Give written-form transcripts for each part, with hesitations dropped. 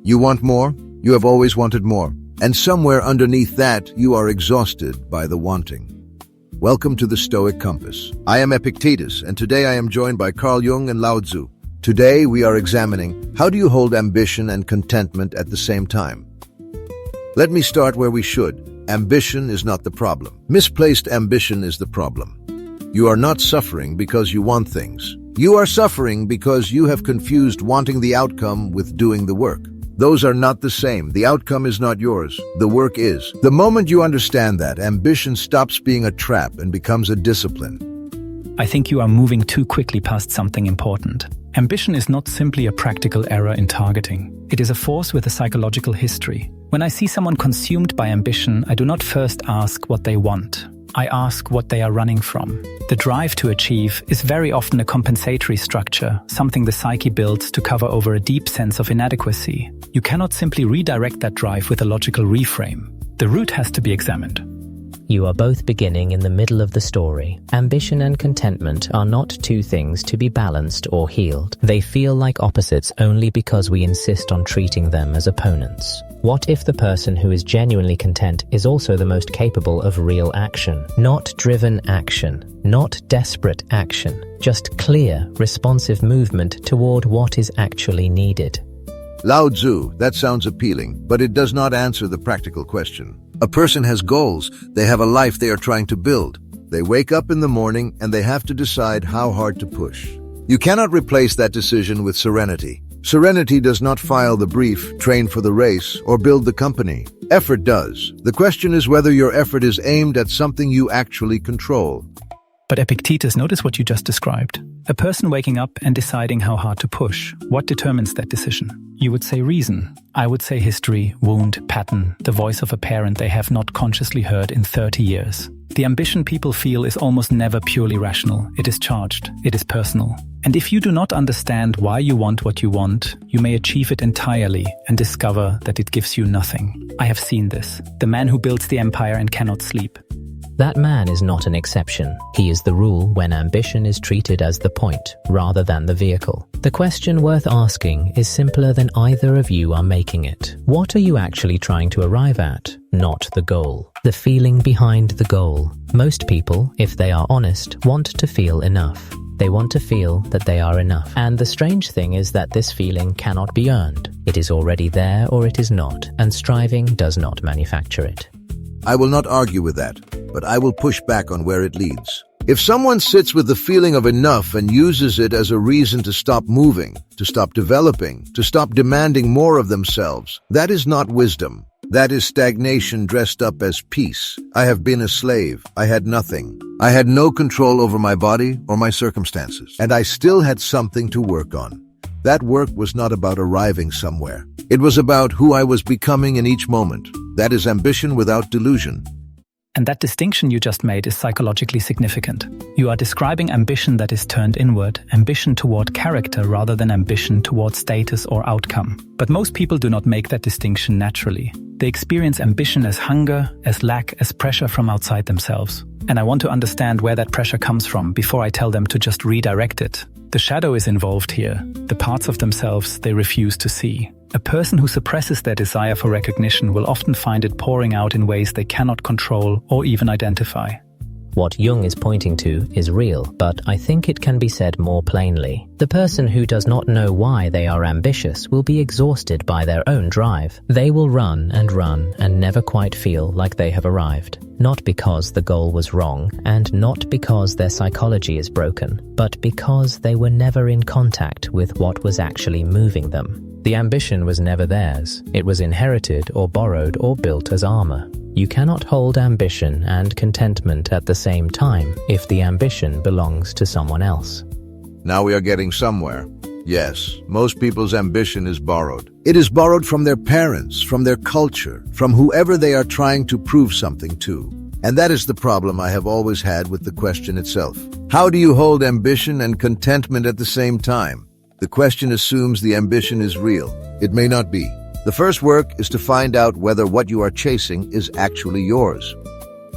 You want more? You have always wanted more. And somewhere underneath that, you are exhausted by the wanting. Welcome to the Stoic Compass. I am Epictetus, and today I am joined by Carl Jung and LAOZI. Today we are examining how do you hold ambition and contentment at the same time. Let me start where we should. Ambition is not the problem. Misplaced ambition is the problem. You are not suffering because you want things. You are suffering because you have confused wanting the outcome with doing the work. Those are not the same. The outcome is not yours. The work is. The moment you understand that, ambition stops being a trap and becomes a discipline. I think you are moving too quickly past something important. Ambition is not simply a practical error in targeting. It is a force with a psychological history. When I see someone consumed by ambition, I do not first ask what they want. I ask what they are running from. The drive to achieve is very often a compensatory structure, something the psyche builds to cover over a deep sense of inadequacy. You cannot simply redirect that drive with a logical reframe. The root has to be examined. You are both beginning in the middle of the story. Ambition and contentment are not two things to be balanced or healed. They feel like opposites only because we insist on treating them as opponents. What if the person who is genuinely content is also the most capable of real action? Not driven action, not desperate action, just clear, responsive movement toward what is actually needed. LAOZI, that sounds appealing, but it does not answer the practical question. A person has goals. They have a life they are trying to build. They wake up in the morning and they have to decide how hard to push. You cannot replace that decision with serenity. Serenity does not file the brief, train for the race, or build the company. Effort does. The question is whether your effort is aimed at something you actually control. But Epictetus, notice what you just described. A person waking up and deciding how hard to push. What determines that decision? You would say reason. I would say history, wound, pattern, the voice of a parent they have not consciously heard in 30 years. The ambition people feel is almost never purely rational. It is charged. It is personal. And if you do not understand why you want what you want, you may achieve it entirely and discover that it gives you nothing. I have seen this. The man who builds the empire and cannot sleep. That man is not an exception. He is the rule when ambition is treated as the point rather than the vehicle. The question worth asking is simpler than either of you are making it. What are you actually trying to arrive at? Not the goal. The feeling behind the goal. Most people, if they are honest, want to feel enough. They want to feel that they are enough. And the strange thing is that this feeling cannot be earned. It is already there or it is not, and striving does not manufacture it. I will not argue with that, but I will push back on where it leads. If someone sits with the feeling of enough and uses it as a reason to stop moving, to stop developing, to stop demanding more of themselves, that is not wisdom. That is stagnation dressed up as peace. I have been a slave. I had nothing. I had no control over my body or my circumstances, and I still had something to work on. That work was not about arriving somewhere. It was about who I was becoming in each moment. That is ambition without delusion. And that distinction you just made is psychologically significant. You are describing ambition that is turned inward, ambition toward character rather than ambition toward status or outcome. But most people do not make that distinction naturally. They experience ambition as hunger, as lack, as pressure from outside themselves. And I want to understand where that pressure comes from before I tell them to just redirect it. The shadow is involved here, the parts of themselves they refuse to see. A person who suppresses their desire for recognition will often find it pouring out in ways they cannot control or even identify. What Jung is pointing to is real, but I think it can be said more plainly. The person who does not know why they are ambitious will be exhausted by their own drive. They will run and never quite feel like they have arrived. Not because the goal was wrong, and not because their psychology is broken, but because they were never in contact with what was actually moving them. The ambition was never theirs. It was inherited or borrowed or built as armor. You cannot hold ambition and contentment at the same time if the ambition belongs to someone else. Now we are getting somewhere. Yes, most people's ambition is borrowed. It is borrowed from their parents, from their culture, from whoever they are trying to prove something to. And that is the problem I have always had with the question itself. How do you hold ambition and contentment at the same time? The question assumes the ambition is real. It may not be. The first work is to find out whether what you are chasing is actually yours.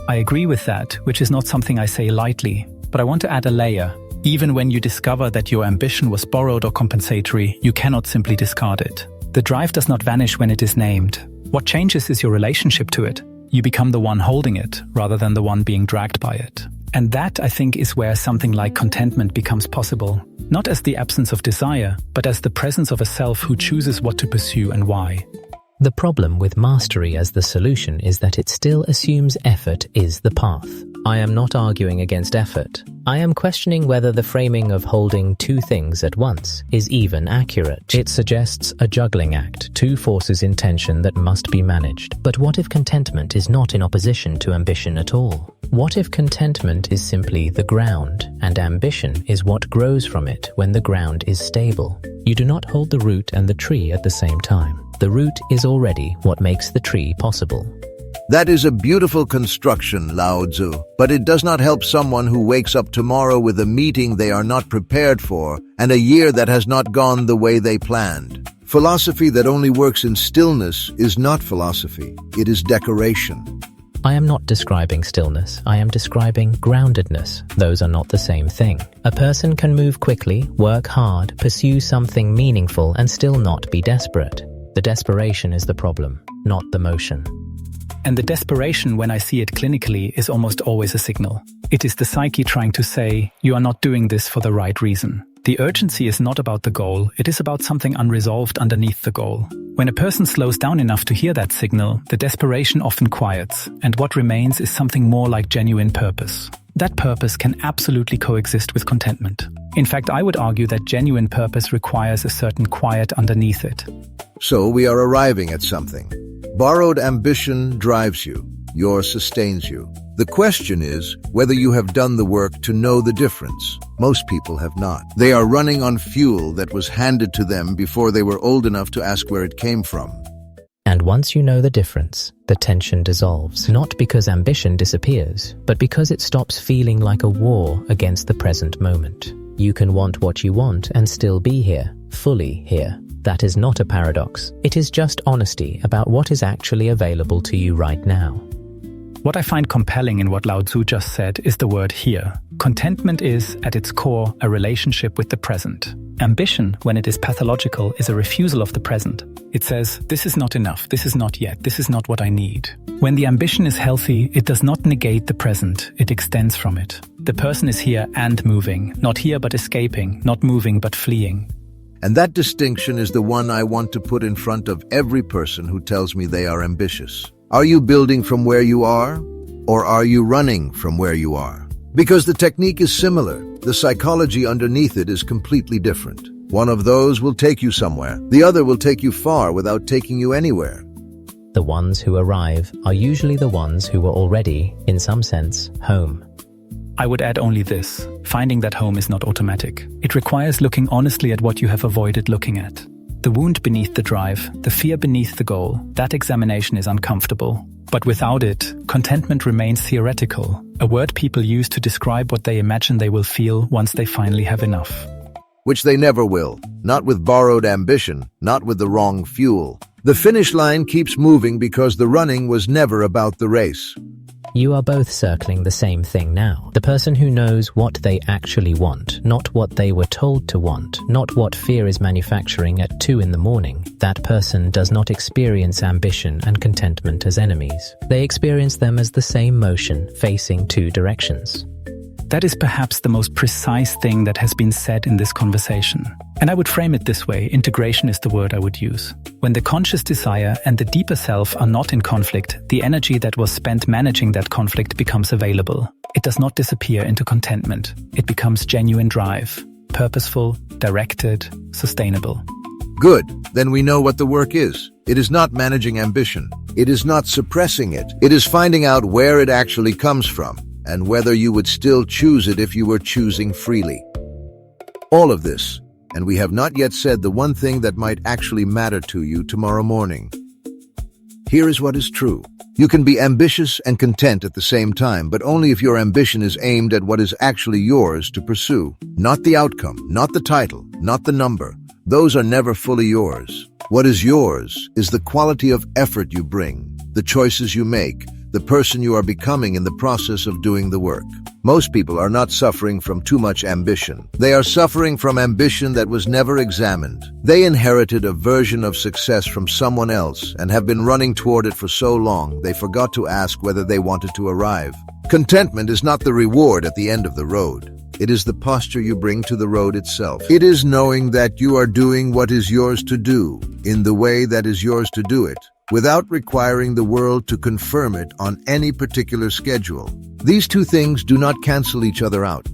I agree with that, which is not something I say lightly, but I want to add a layer. Even when you discover that your ambition was borrowed or compensatory, you cannot simply discard it. The drive does not vanish when it is named. What changes is your relationship to it. You become the one holding it, rather than the one being dragged by it. And that, I think, is where something like contentment becomes possible. Not as the absence of desire, but as the presence of a self who chooses what to pursue and why. The problem with mastery as the solution is that it still assumes effort is the path. I am not arguing against effort. I am questioning whether the framing of holding two things at once is even accurate. It suggests a juggling act, two forces in tension that must be managed. But what if contentment is not in opposition to ambition at all? What if contentment is simply the ground, and ambition is what grows from it when the ground is stable? You do not hold the root and the tree at the same time. The root is already what makes the tree possible. That is a beautiful construction, LAOZI, but it does not help someone who wakes up tomorrow with a meeting they are not prepared for and a year that has not gone the way they planned. Philosophy that only works in stillness is not philosophy, it is decoration. I am not describing stillness, I am describing groundedness. Those are not the same thing. A person can move quickly, work hard, pursue something meaningful and still not be desperate. The desperation is the problem, not the motion. And the desperation, when I see it clinically, is almost always a signal. It is the psyche trying to say, you are not doing this for the right reason. The urgency is not about the goal, it is about something unresolved underneath the goal. When a person slows down enough to hear that signal, the desperation often quiets, and what remains is something more like genuine purpose. That purpose can absolutely coexist with contentment. In fact, I would argue that genuine purpose requires a certain quiet underneath it. So we are arriving at something. Borrowed ambition drives you, yours sustains you. The question is whether you have done the work to know the difference. Most people have not. They are running on fuel that was handed to them before they were old enough to ask where it came from. And once you know the difference, the tension dissolves, not because ambition disappears, but because it stops feeling like a war against the present moment. You can want what you want and still be here, fully here. That is not a paradox. It is just honesty about what is actually available to you right now. What I find compelling in what LAOZI just said is the word here. Contentment is, at its core, a relationship with the present. Ambition, when it is pathological, is a refusal of the present. It says, this is not enough, this is not yet, this is not what I need. When the ambition is healthy, it does not negate the present, it extends from it. The person is here and moving, not here but escaping, not moving but fleeing. And that distinction is the one I want to put in front of every person who tells me they are ambitious. Are you building from where you are, or are you running from where you are? Because the technique is similar, the psychology underneath it is completely different. One of those will take you somewhere, the other will take you far without taking you anywhere. The ones who arrive are usually the ones who were already, in some sense, home. I would add only this. Finding that home is not automatic. It requires looking honestly at what you have avoided looking at. The wound beneath the drive, the fear beneath the goal, that examination is uncomfortable. But without it, contentment remains theoretical, a word people use to describe what they imagine they will feel once they finally have enough. Which they never will. Not with borrowed ambition, not with the wrong fuel. The finish line keeps moving because the running was never about the race. You are both circling the same thing now. The person who knows what they actually want, not what they were told to want, not what fear is manufacturing at 2 a.m, that person does not experience ambition and contentment as enemies. They experience them as the same motion facing 2 directions. That is perhaps the most precise thing that has been said in this conversation. And I would frame it this way, integration is the word I would use. When the conscious desire and the deeper self are not in conflict, the energy that was spent managing that conflict becomes available. It does not disappear into contentment. It becomes genuine drive, purposeful, directed, sustainable. Good, then we know what the work is. It is not managing ambition. It is not suppressing it. It is finding out where it actually comes from, and whether you would still choose it if you were choosing freely. All of this, and we have not yet said the one thing that might actually matter to you tomorrow morning. Here is what is true. You can be ambitious and content at the same time, but only if your ambition is aimed at what is actually yours to pursue. Not the outcome, not the title, not the number. Those are never fully yours. What is yours is the quality of effort you bring, the choices you make, the person you are becoming in the process of doing the work. Most people are not suffering from too much ambition. They are suffering from ambition that was never examined. They inherited a version of success from someone else and have been running toward it for so long they forgot to ask whether they wanted to arrive. Contentment is not the reward at the end of the road. It is the posture you bring to the road itself. It is knowing that you are doing what is yours to do, in the way that is yours to do it, without requiring the world to confirm it on any particular schedule. These two things do not cancel each other out.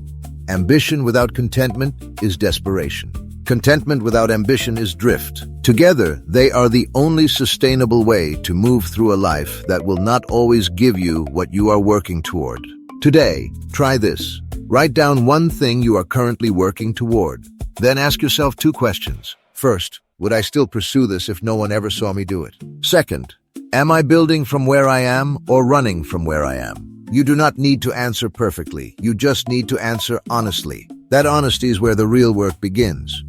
Ambition without contentment is desperation. Contentment without ambition is drift. Together, they are the only sustainable way to move through a life that will not always give you what you are working toward. Today, try this. Write down one thing you are currently working toward. Then ask yourself two questions. First, would I still pursue this if no one ever saw me do it? Second, am I building from where I am or running from where I am? You do not need to answer perfectly. You just need to answer honestly. That honesty is where the real work begins.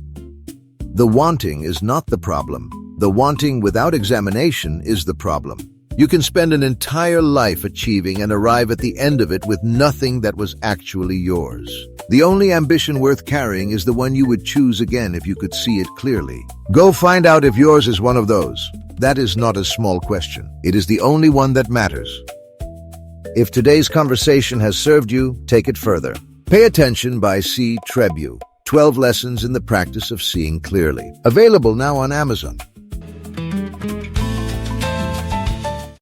The wanting is not the problem. The wanting without examination is the problem. You can spend an entire life achieving and arrive at the end of it with nothing that was actually yours. The only ambition worth carrying is the one you would choose again if you could see it clearly. Go find out if yours is one of those. That is not a small question. It is the only one that matters. If today's conversation has served you, take it further. Pay Attention by C. Trebu. 12 Lessons in the Practice of Seeing Clearly. Available now on Amazon.